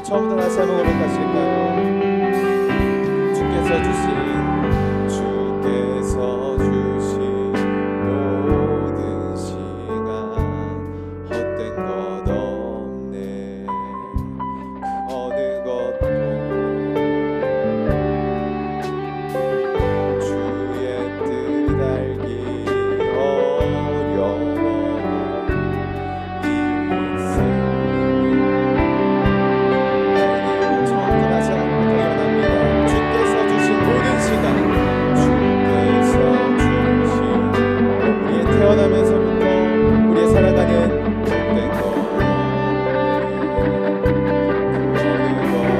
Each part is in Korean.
처음부터 다시 한번 고백하실까요? 주께서 주신 모든 시간 헛된 것 없네. 그 어느 것도 주의 뜻 알기 어려워. 태어나면서부터 우리의 살아가는 헛된 것 주의 뜻 알기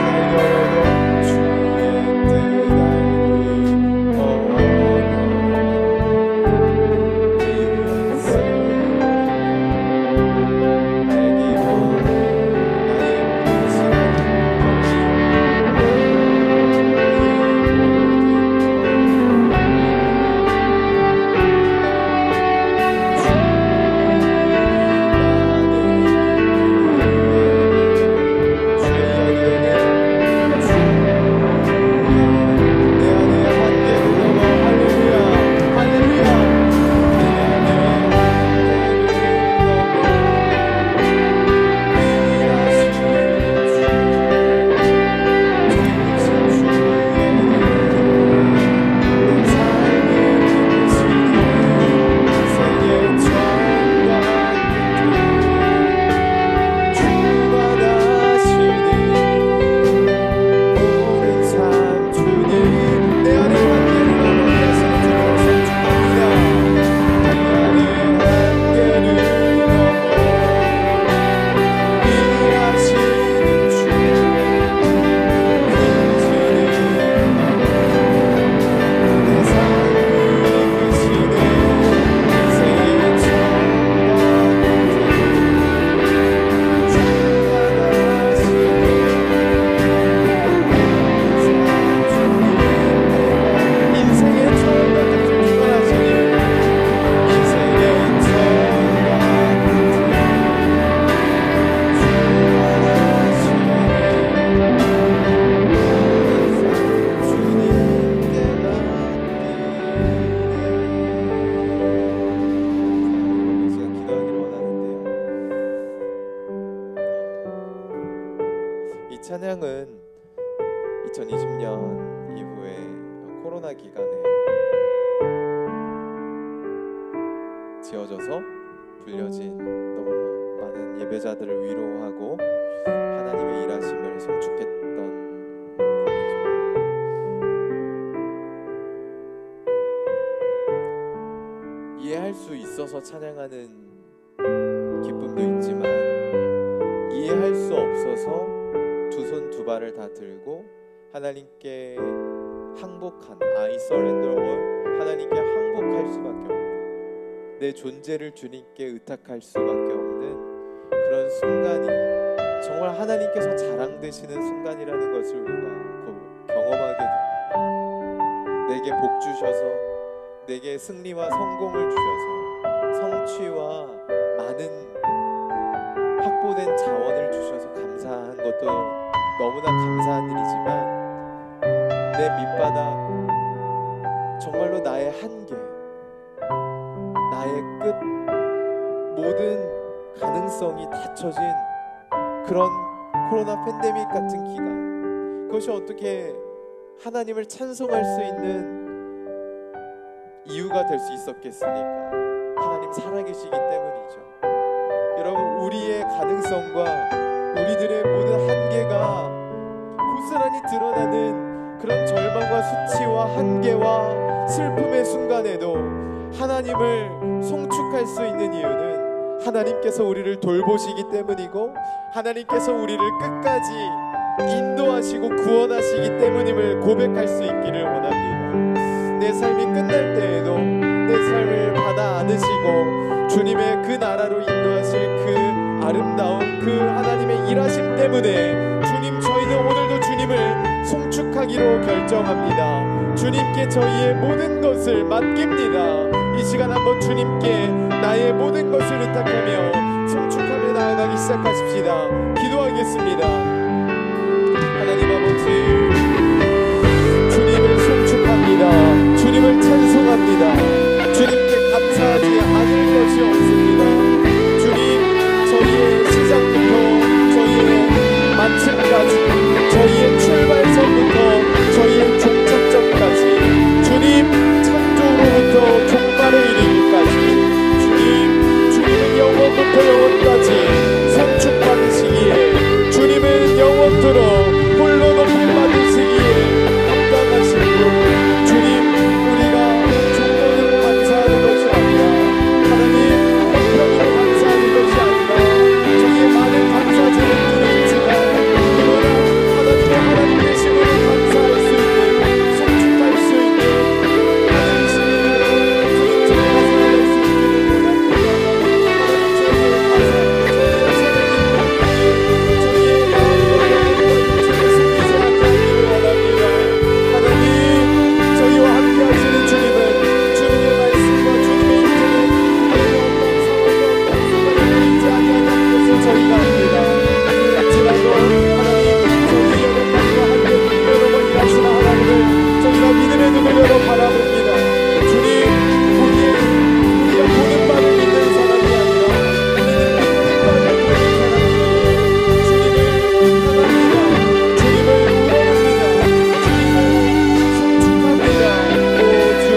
어려워도 주의 뜻 알기 이 찬양은 2020년 이후에 코로나 기간에 지어져서 불려진 너무 많은 예배자들을 위로하고 하나님의 일하심을 송축했던 곡이죠. 이해할 수 있어서 찬양하는 기쁨도 있지만 이해할 수 없어서 두 손 두 발을 다 들고 하나님께 항복한 I surrender all, 하나님께 항복할 수밖에 없는, 내 존재를 주님께 의탁할 수밖에 없는 그런 순간이 정말 하나님께서 자랑되시는 순간이라는 것을 우리가 경험하게 됩니다. 내게 복 주셔서, 내게 승리와 성공을 주셔서, 성취와 많은 확보된 자원을 주셔서 감사한 것도 너무나 감사한 일이지만 내 밑바닥, 정말로 나의 한계, 나의 끝, 모든 가능성이 닫혀진 그런 코로나 팬데믹 같은 기간, 그것이 어떻게 하나님을 찬송할 수 있는 이유가 될 수 있었겠습니까? 하나님 살아계시기 때문이죠. 여러분, 우리의 가능성과 우리들의 모든 한계가 고스란히 드러나는 그런 절망과 수치와 한계와 슬픔의 순간에도 하나님을 송축할 수 있는 이유는 하나님께서 우리를 돌보시기 때문이고 하나님께서 우리를 끝까지 인도하시고 구원하시기 때문임을 고백할 수 있기를 원합니다. 내 삶이 끝날 때에도 내 삶을 받아 안으시고 주님의 그 나라로 인도하실 그 아름다운 그 하나님의 일하심 때문에 주님, 저희는 오늘도 주님을 송축하기로 결정합니다. 주님께 저희의 모든 것을 맡깁니다. 이 시간 한번 주님께 나의 모든 것을 의탁하며 송축하며 나아가기 시작하십시다. 기도하겠습니다. 하나님 아버지, 주님을 송축합니다. 주님을 찬송합니다. 주님께 감사하지 않을 것이 없습니다. 주님, 저희의 시작부터 저희의 마침까지, 저희의 출발선부터 저희의 종착점까지, 주님 창조로부터 종말에 이르기까지, 주님은 영원부터 영원까지 선축받으시기에, 주님은 영원토록 홀로 높임 받으시기에 합당하신 분, 주님, 우리가 종로는 감사하는 것이 아니라 하나님 형편으로 감사하는 것이 아니라 저희의 많은 감사제를 드리지만, 그러나 하나님의 하나님 되심으로 감사할 수 있는, 송축할 수 있는 하나님 시민으로 주님 저희가 살아갈 수 있기를 원합니다. 하나님 저희의 감사, 저희의 마음과 육체를 숨기지 않기를 원합니다. 하나님, 저희와 함께 하시는 주님은, 주님의 말씀과 주님의 인재는 하나님의 어떤 상황과 어떤 순간에 보이지 아니하는 것을 저희가 압니다. 그렇지라도 하나님, 저희 여러분과 함께 여러분 일하시는 하나님을 저희가 믿음의 눈을 열어 바라봅니다. 주님, 우리가 보는 바를 믿는 사람이 아니라 우리는 믿는 바를 보는 사람이기에 주님을 향합니다. 주님을 우러릅니다. 주님을 송축합니다. 오 주님,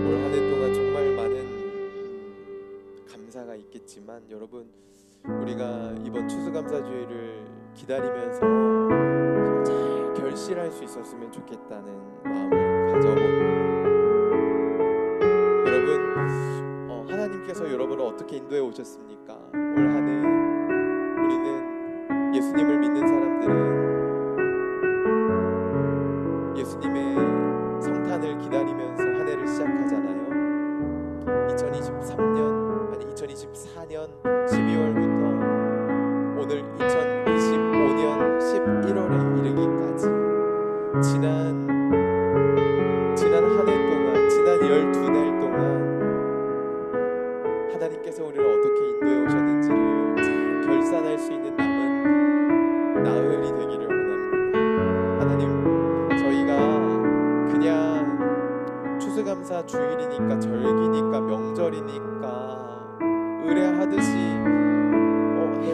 올 한 해 동안 정말 많은 감사가 있겠지만, 여러분, 우리가 이번 추수감사주의를 기다리면서 잘 결실할 수 있었으면 좋겠다는 마음을 가져봅니다. 여러분, 하나님께서 여러분을 어떻게 인도해 오셨습니까? 올 한 해 우리는 예수님을 믿는 사람들은 예수님의 성탄을 기다리면서 한 해를 시작하잖아요. 2024년 12월부터 오늘 2025년 11월에 이르기까지 지난 한 해 동안, 지난 12달 동안 하나님께서 우리를 어떻게 인도해 오셨는지를 잘 결산할 수 있는 남은 나흘이 되기를 원합니다. 하나님, 저희가 그냥 추수감사 주일이니까, 절기니까, 명절이니까 의뢰하듯이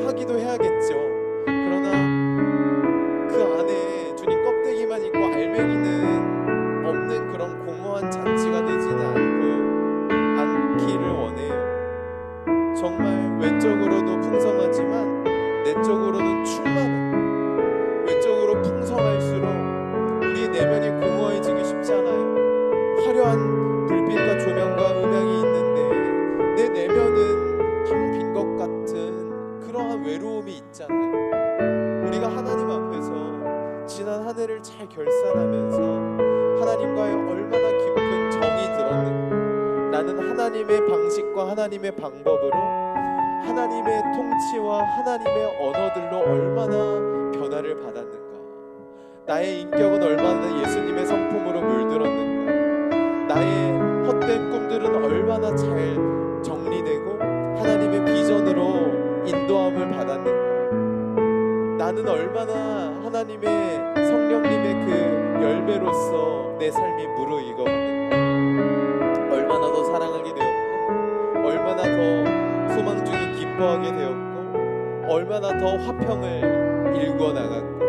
하기도 해야겠죠. 그러나 그 안에 주님 껍데기만 있고 알맹이는 없는 그런 공허한 잔치가 되지는 않기를 원해요. 정말 외적으로도 풍성하지만 내적으로는 충만한, 외적으로 풍성할수록 우리의 내면이 공허해지기 쉽지 않아요. 화려한 불빛과 조명과 음향이 있는데 내 내면은 텅 빈 것 같은 그러한 외로움이 있잖아요. 우리가 하나님 앞에서 지난 한 해를 잘 결산하면서 하나님과의 얼마나 깊은 정이 들었는가, 나는 하나님의 방식과 하나님의 방법으로, 하나님의 통치와 하나님의 언어들로 얼마나 변화를 받았는가, 나의 인격은 얼마나 예수님의 성품으로 물들었는가, 나의 헛된 꿈들은 얼마나 잘 정리되고 하나님의 비전으로 인도함을 받았는가, 나는 얼마나 하나님의 성령님의 그 열매로서 내 삶이 무르익어갔는가, 얼마나 더 사랑하게 되었고, 얼마나 더 소망 중에 기뻐하게 되었고, 얼마나 더 화평을 일구어 나갔고,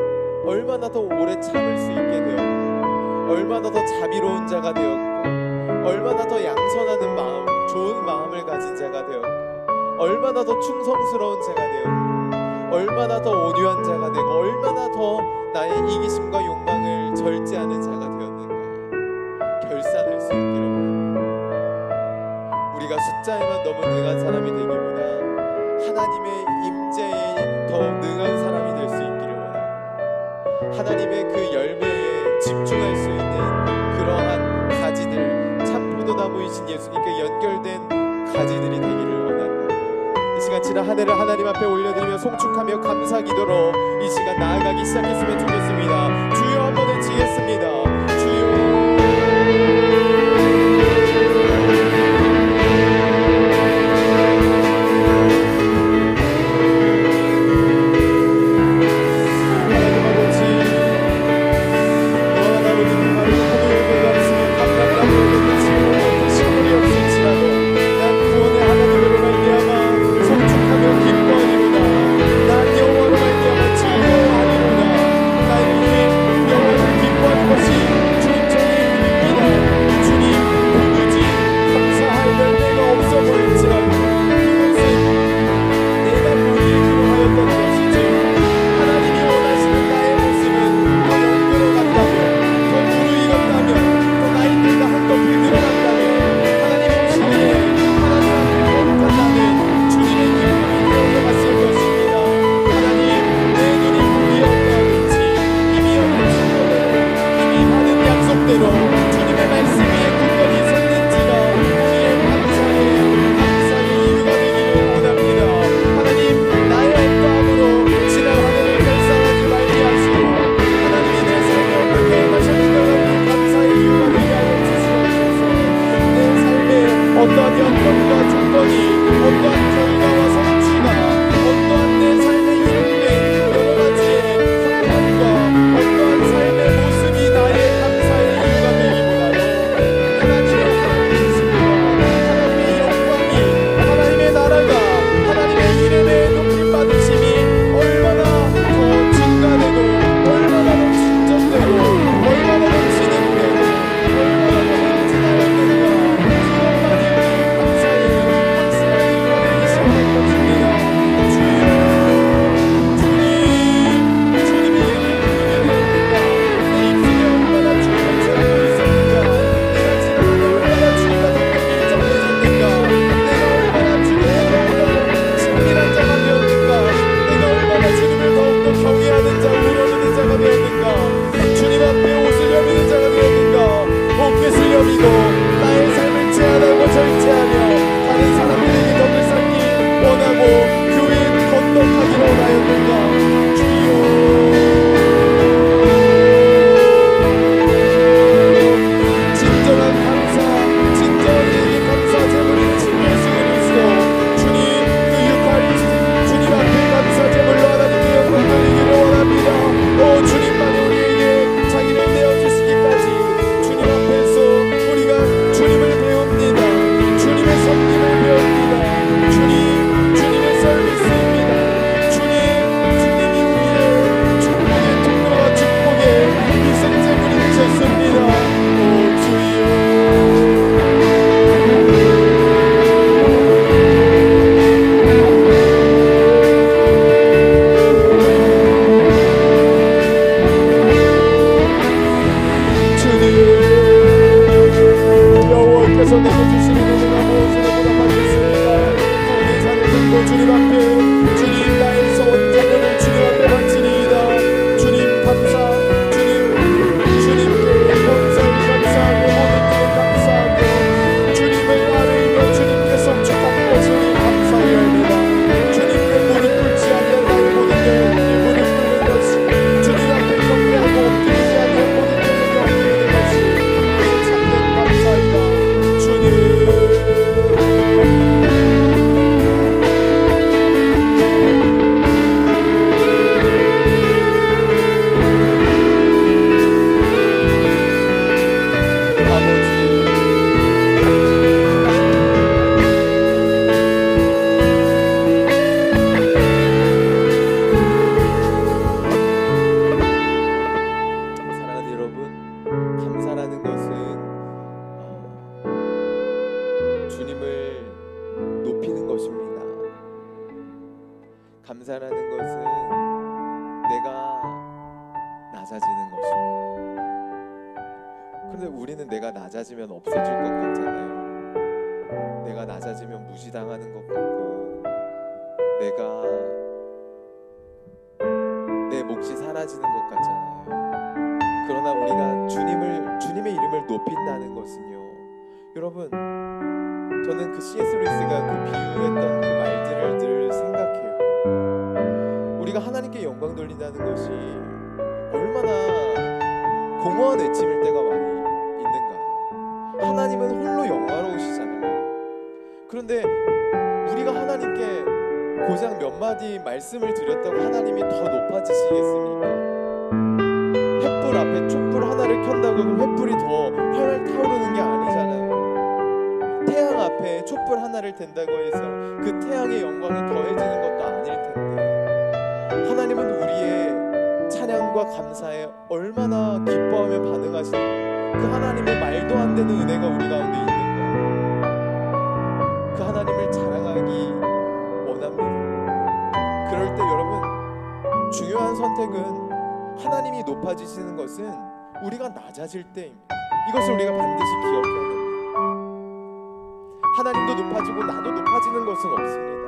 얼마나 더 오래 참을 수 있게 되었고, 얼마나 더 자비로운 자가 되었고, 얼마나 더 양선하는 마음, 좋은 얼마나 더 충성스러운 자가 되었고, 얼마나 더 온유한 자가 되고, 얼마나 더 나의 이기심과 욕망을 절제하는 자가 되었는가 결산할 수 있기를 원합니다. 우리가 숫자에만 너무 능한 사람이 되기보다 하나님의 임재에 더 능한 사람이 될 수 있기를 원하고, 하나님의 그 열매에 집중할 수 있는 그러한 가지들, 참 포도나무이신 예수님께 연결된 가지들이 되기를 원한다. 이 시간 지난 한 해를 하나님 앞에 올려드리며 송축하며 감사 기도로 이 시간 나아가기 시작했으면 좋겠습니다. 주여 한번 외치겠습니다. 주여. 어떠한 연결과 조건이, 어떠한 결과와 성취가, 어떠한 내 삶에 이룩된 여러 가지의 형편과 어떠한 삶의 모습이 나의 감사의 이유가 되기보다도 하나님의 살아계심과 하나님의 영광이, 하나님의 나라가, 하나님의 이름의 높임받으심이 얼마나 더 증가되고, 얼마나 더 진전되고, 얼마나 더 진행되고, 얼마나 더 행진하였는가, 경외하는 자, 우러르는 자가 되었는가, 주님 앞에 옷을 여미는 자가 되었는가, 옷깃을 여미고 나의 삶을 제한하고 절제하며 다른 사람들에게 덕을 쌓기 원하고 교회에 건너가기로 원하였는가. 주여, 진정한 감사, 진정한 내게 감사 제물이 신 예수 그리스도, 주님 그 유칼리스트 주님 앞에 감사 제물로 하나님께 영광 돌리기를 원합니다. 오 주님만이 우리에게 자기를 내어주시기까지 주님 앞에서 우리가 주님을 배웁니다. 주님의 섬김을 배웁니다. 주님의 서비스입니다. 주님이 우리의 축복의 통로와 축복의 희생제물이 되셨습니다. 오 주여, 여호와께서 내게 주시는 은혜가 무엇으로 보답하겠습니까? 구원의 잔을 들고 주님 앞에, 주님 나의 소원 자녀를 주님 앞에 바치리이다. 주님 감사, 주님께 감사를 감사하고 모든 일에 감사하고 주님을 아뢰며 주님께 송축하는 것을 감사해야 합니다. 주님께 무릎 꿇지 않는 나의 모든 여인이 무릎 꿇는 것이, 주님 앞에 경배하고 엎드리지 않는 모든 여인이 엎드리는 것이 그것이 참된 감사이다. 사랑하는 여러분, 감사라는 것은 주님을 높이는 것입니다. 감사라는 것은 내가 낮아지는 것입니다. 그런데 우리는 내가 낮아지면 없어질 것 같잖아요. 내가 낮아지면 무시당하는 것 같고, 내가 내 몫이 사라지는 것 같잖아요. 그러나 우리가 주님의 이름을 높인다는 것은요, 여러분, 저는 그 C.S. 루이스가 그 비유했던 그 말들을 늘 생각해요. 우리가 하나님께 영광 돌린다는 것이 얼마나 공허한 외침일 때가 많이 있는가. 하나님은 홀로 영화로우시잖아요. 그런데 우리가 하나님께 고작 몇 마디 말씀을 드렸다고 하나님이 더 높아지시겠습니까? 횃불 앞에 촛불 하나를 켠다고 그 횃불이 더 활활 타오르는 게 아니잖아요. 태양 앞에 촛불 하나를 댄다고 해서 그 태양의 영광이 더해지는 것도 아닐 텐데, 하나님은 우리의 찬양과 감사에 얼마나 기뻐하며 반응하시는 그 하나님의 말도 안 되는 은혜가 우리 가운데 있는가. 그 하나님을 자랑하기 원합니다. 그럴 때 여러분, 중요한 선택은 하나님이 높아지시는 것은 우리가 낮아질 때입니다. 이것을 우리가 반드시 기억해야 됩니다. 하나님도 높아지고 나도 높아지는 것은 없습니다.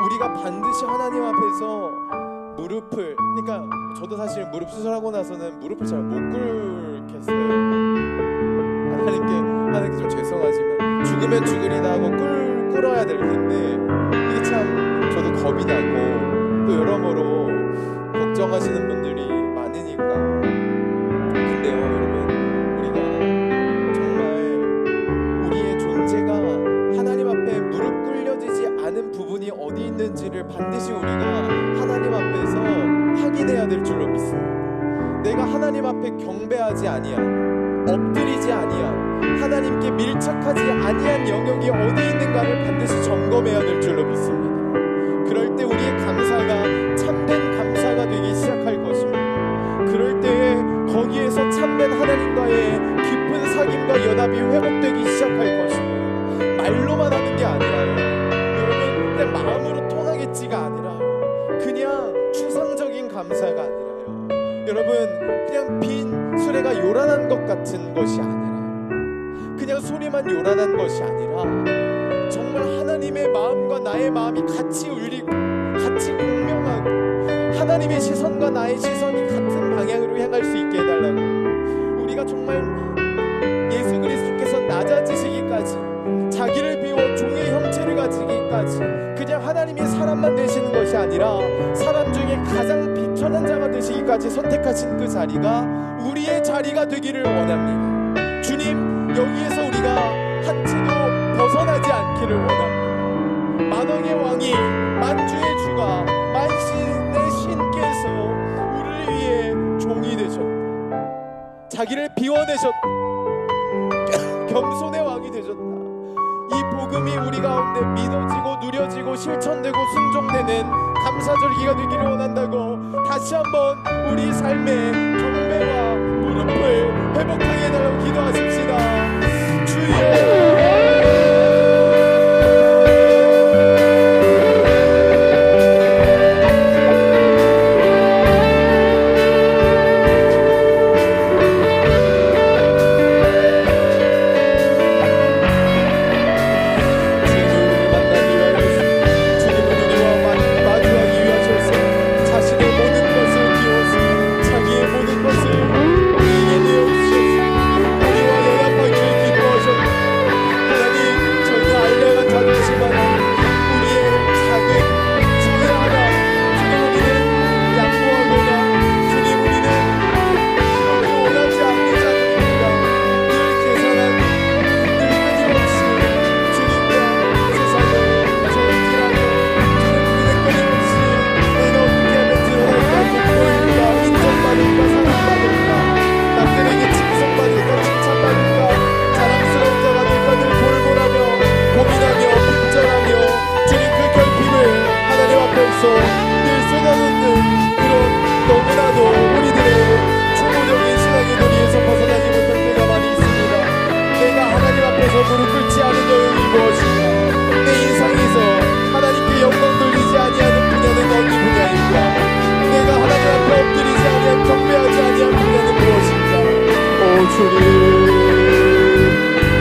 우리가 반드시 하나님 앞에서 무릎을, 그러니까 저도 사실 무릎 수술하고 나서는 무릎을 잘 못 꿇겠어요. 하나님께 좀 죄송하지만 죽으면 죽으리다 하고 꿇어야 될 텐데, 이게 참 저도 겁이 나고 또 여러모로 걱정하시는 분들이 많으니까. 근데요 여러분, 우리가 정말 우리의 존재가 하나님 앞에 무릎 꿇려지지 않은 부분이 어디 있는지를 반드시 우리가 하나님 앞에서 확인해야 될 줄로 믿습니다. 내가 하나님 앞에 경배하지 아니한, 엎드리지 아니한, 하나님께 밀착하지 아니한 영역이 어디 있는가를 반드시 점검해야 될 줄로 믿습니다. 그럴 때 우리의 감사가 참된 감사가 되기 시작할 것입니다. 그럴 때 거기에서 참된 하나님과의 깊은 사귐과 연합이 회복되기 시작할 것입니다. 말로만 하는 게 아니라요, 여러분, 그냥 마음으로 통하겠지가 아니라요, 그냥 추상적인 감사가 아니라요, 여러분, 그냥 빈 수레가 요란한 것 같은 것이 아니라, 그냥 소리만 요란한 것이 아니라 정말 하나님의 마음과 나의 마음이 같이 울리고 같이 공명하고 하나님의 시선과 나의 시선이 같은 방향으로 향할 수 있게 해달라고. 우리가 정말 예수 그리스도께서 낮아지시기까지, 자기를 비워 종의 형체를 가지기까지 그냥 하나님의 사람만 되시는 것이 아니라 사람 중에 가장 비천한 자가 되시기까지 선택하신 그 자리가 우리의 자리가 되기를 원합니다. 주님, 여기에서 우리가 한 채도 벗어나지 않기를 원합니다. 만왕의 왕이, 만주의 주가, 만신의 신께서 우리를 위해 종이 되셨다. 자기를 비워내셨다. 겸손의 왕이 되셨다. 이 복음이 우리 가운데 믿어지고 누려지고 실천되고 순종되는 감사절기가 되기를 원한다고 다시 한번 우리 삶의 경배와 무릎을 회복하게 해달라고 기도하십시다. 주여,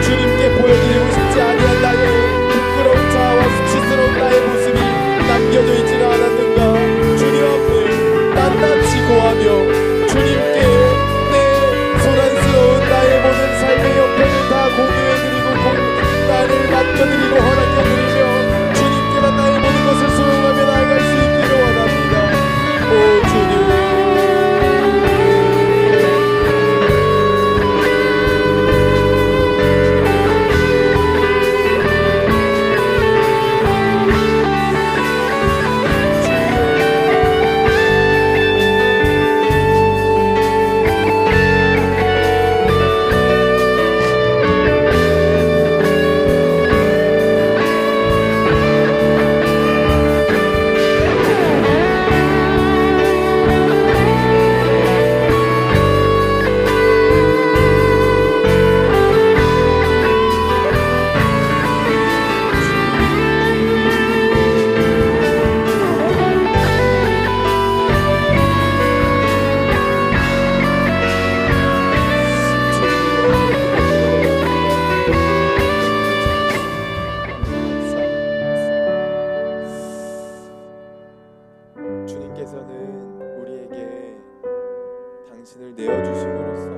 주님께 보여드리고 싶지 아니한 나의 부끄러운 자아와 수치스러운 나의 모습이 남겨져 있지는 않았는가. 주님 앞에 낱낱이 고하며 주님께 내 소란스러운 나의 모든 삶의 형편을 다 공유해드리고 나를 맡겨드리고 허락해드리며 주님께만 나의 모든 것을 수용하며 나아갈 수 있기를 원합니다. 오 주님, 주님께서는 우리에게 당신을 내어주심으로써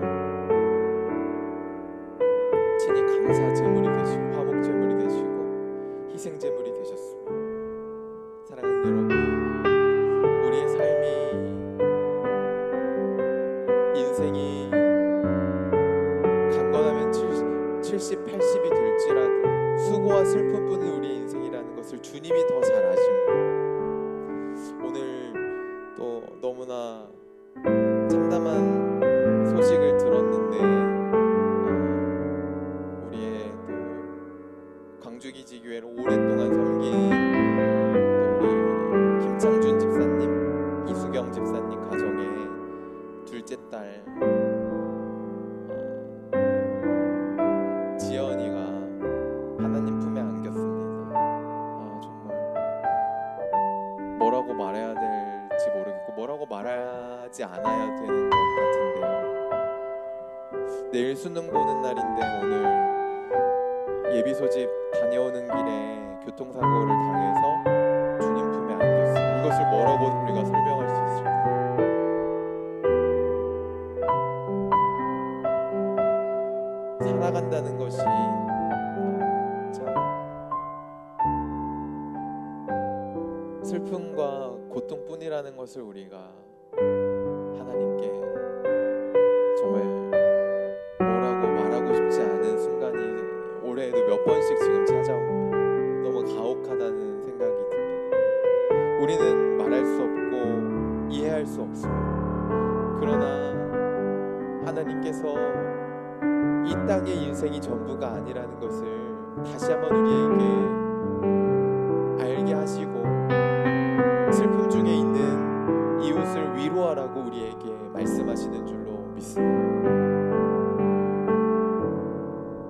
친히 감사 제물이 되시고 화목 제물이 되시고 희생 제물이 되셨습니다. 사랑하는 여러분, 우리의 삶이 인생이 강건하면 70, 80이 될지라도 수고와 슬픔뿐인 우리 인생이라는 것을 주님이 더 잘 아십니다. 오늘 또 너무나 참담한 소식을 들었는데 우리의 또 광주기지교회를 오랫동안 섬긴 또 우리 김창준 집사님, 이수경 집사님 가정의 둘째 딸 지연이가 하나님 품에 안겼습니다. 정말 뭐라고 말해야 될지 모르겠고 뭐라고 말하지 않아야 되는 것 같은데요. 내일 수능 보는 날인데 오늘 예비 소집 다녀오는 길에 교통사고를 당해서 주님 품에 안겼어요. 이것을 뭐라고 우리가 설명할 수 있을까요? 살아간다는 것이 참 슬픔과 고통뿐이라는 것을 우리가 하나님께 정말 뭐라고 말하고 싶지 않은 순간이 올해에도 몇 번씩 지금 찾아옵니다. 너무 가혹하다는 생각이 듭니다. 우리는 말할 수 없고 이해할 수 없습니다. 그러나 하나님께서 이 땅의 인생이 전부가 아니라는 것을 다시 한번 우리에게 알게 하시고 슬픔 중에 있는 이웃을 위로하라고 우리에게 말씀하시는 줄로 믿습니다.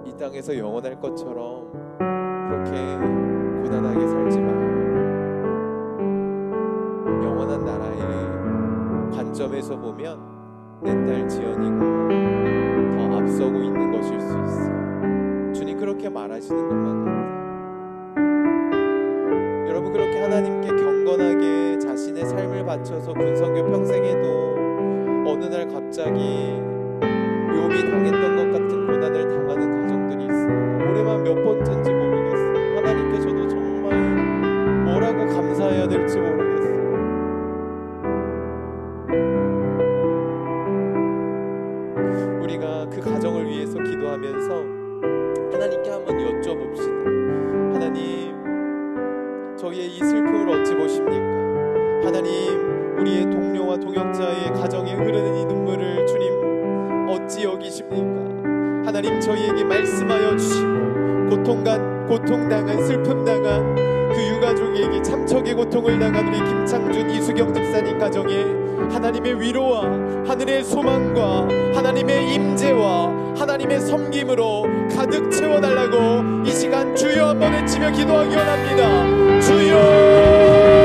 이 땅에서 영원할 것처럼 그렇게 고단하게 살지 마요. 영원한 나라의 관점에서 보면 내 딸 지연이가 더 앞서고 있는 것일 수 있어요. 주님 그렇게 말하시는 것만 같아요. 여러분 그렇게 하나님께 경건하게 자신의 삶을 바쳐서 군성교 평생에도 어느 날 갑자기 욥이 당했던 것 같은 고난을 당하는 가정들이 있어요. 올해만 몇 번째인지 모르겠어요. 하나님께 저도 정말 뭐라고 감사해야 될지 모르겠어요. 우리가 그 가정을 위해서 기도하면서 하나님께 한번 여쭤봅시다. 하나님, 저희의 이 슬픔을 어찌 보십니까? 하나님, 우리의 동료와 동역자의 가정에 흐르는 이 눈물을 주님 어찌 여기십니까? 하나님, 저희에게 말씀하여 주시고 고통당한 슬픔당한 그 유가족에게 참척의 고통을 당한 우리 김창준, 이수경 집사님 가정에 하나님의 위로와 하늘의 소망과 하나님의 임재와 하나님의 섬김으로 가득 채워달라고 이 시간 주여 한번 외치며 기도하기 원합니다. 주여!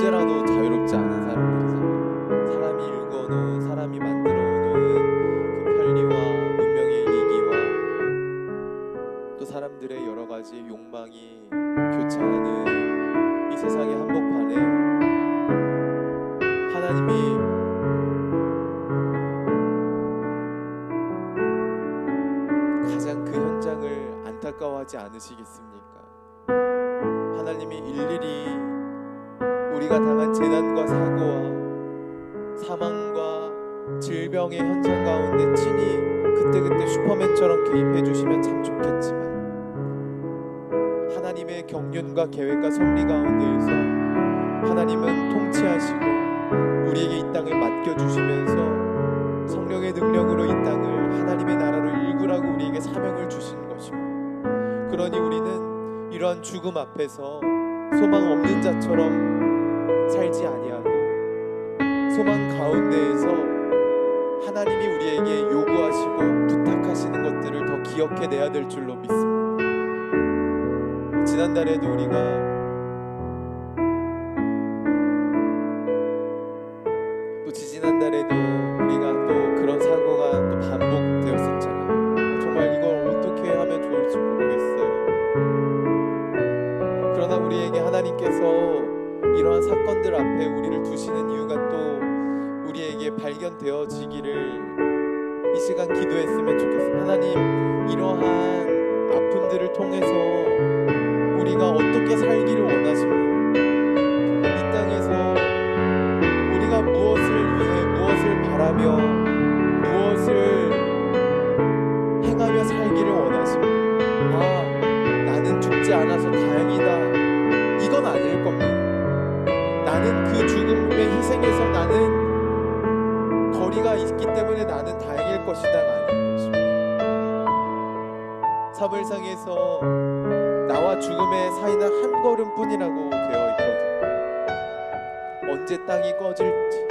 존재라도 자유롭지 않은 사람들이잖아요. 사람이 일궈놓은, 사람이 만들어 놓은 그 편리와 문명의 이기와 또 사람들의 여러 가지 욕망이 교차하는 이 세상의 한복판에 하나님이 가장 그 현장을 안타까워하지 않으시겠습니까? 하나님이 일일이 우리가 당한 재난과 사고와 사망과 질병의 현장 가운데 친히 그때그때 슈퍼맨처럼 개입해 주시면 참 좋겠지만, 하나님의 경륜과 계획과 섭리 가운데에서 하나님은 통치하시고 우리에게 이 땅을 맡겨주시면서 성령의 능력으로 이 땅을 하나님의 나라로 일구라고 우리에게 사명을 주신 것이고, 그러니 우리는 이러한 죽음 앞에서 소망 없는 자처럼 살지 아니하고 소망 가운데에서 하나님이 우리에게 요구하시고 부탁하시는 것들을 더 기억해내야 될 줄로 믿습니다. 지난달에도 우리가 또 지지난달에도 우리가 또 그런 사고가 또 반복되었었잖아요. 정말 이걸 어떻게 하면 좋을지 모르겠어요. 그러나 우리에게 하나님께서 이러한 사건들 앞에 우리를 두시는 이유가 또 우리에게 발견되어지기를 이 시간 기도했으면 좋겠습니다. 하나님, 이러한 아픔들을 통해서 우리가 어떻게 살기를 원하십니까? 이 땅에서 우리가 무엇을 위해, 무엇을 바라며, 무엇을 행하며 살기를 원하십니까? 나는 죽지 않아서 다행이다, 이건 아닐 겁니다. 나는 그 죽음의 희생에서 나는 거리가 있기 때문에 나는 다행일 것이다가 아닌 것입니다. 사무엘상에서 나와 죽음의 사이는 한 걸음뿐이라고 되어 있거든요. 언제 땅이 꺼질지,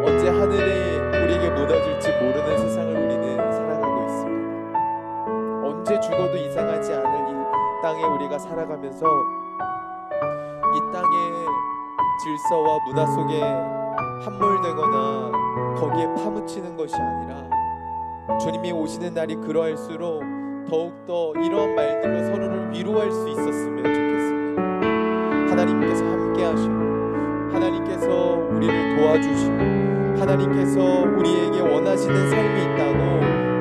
언제 하늘이 우리에게 묻어질지 모르는 세상을 우리는 살아가고 있습니다. 언제 죽어도 이상하지 않을 이 땅에 우리가 살아가면서 이 땅의 질서와 문화 속에 함몰되거나 거기에 파묻히는 것이 아니라 주님이 오시는 날이 그러할수록 더욱더 이러한 말들로 서로를 위로할 수 있었으면 좋겠습니다. 하나님께서 함께 하시고 하나님께서 우리를 도와주시고 하나님께서 우리에게 원하시는 삶이 있다고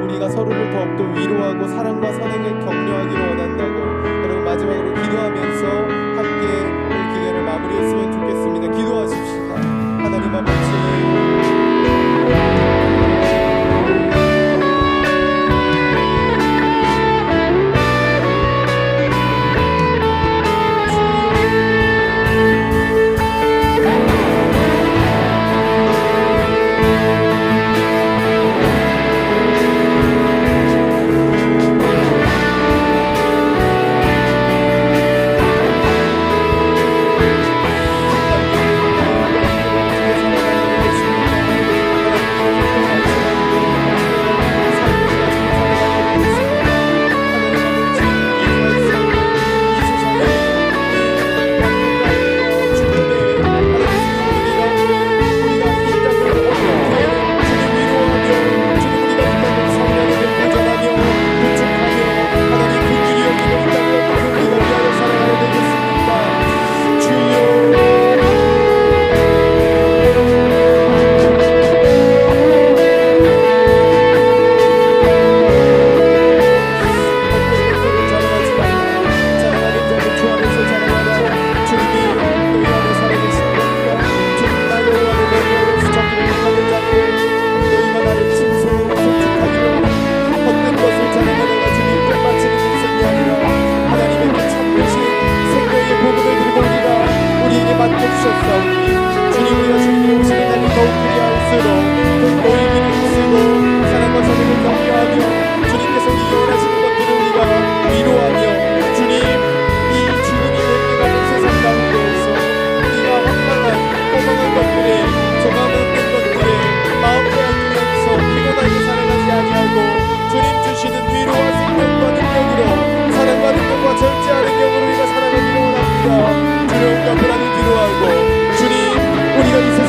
우리가 서로를 더욱더 위로하고 사랑과 선행을 격려하기를 원한다고 여러분 마지막으로 기도하면서 함께 오늘 기도를 마무리했으면 좋겠습니다. 기도하십시다. 하나님 아버지,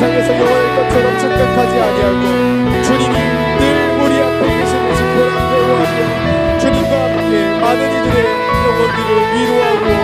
세상에서 영원할 것처럼 착각하지 아니하고 주님이 늘 우리 앞에 계신 것을 보람 배우하며 주님과 함께 많은 이들의 영혼들을 위로하고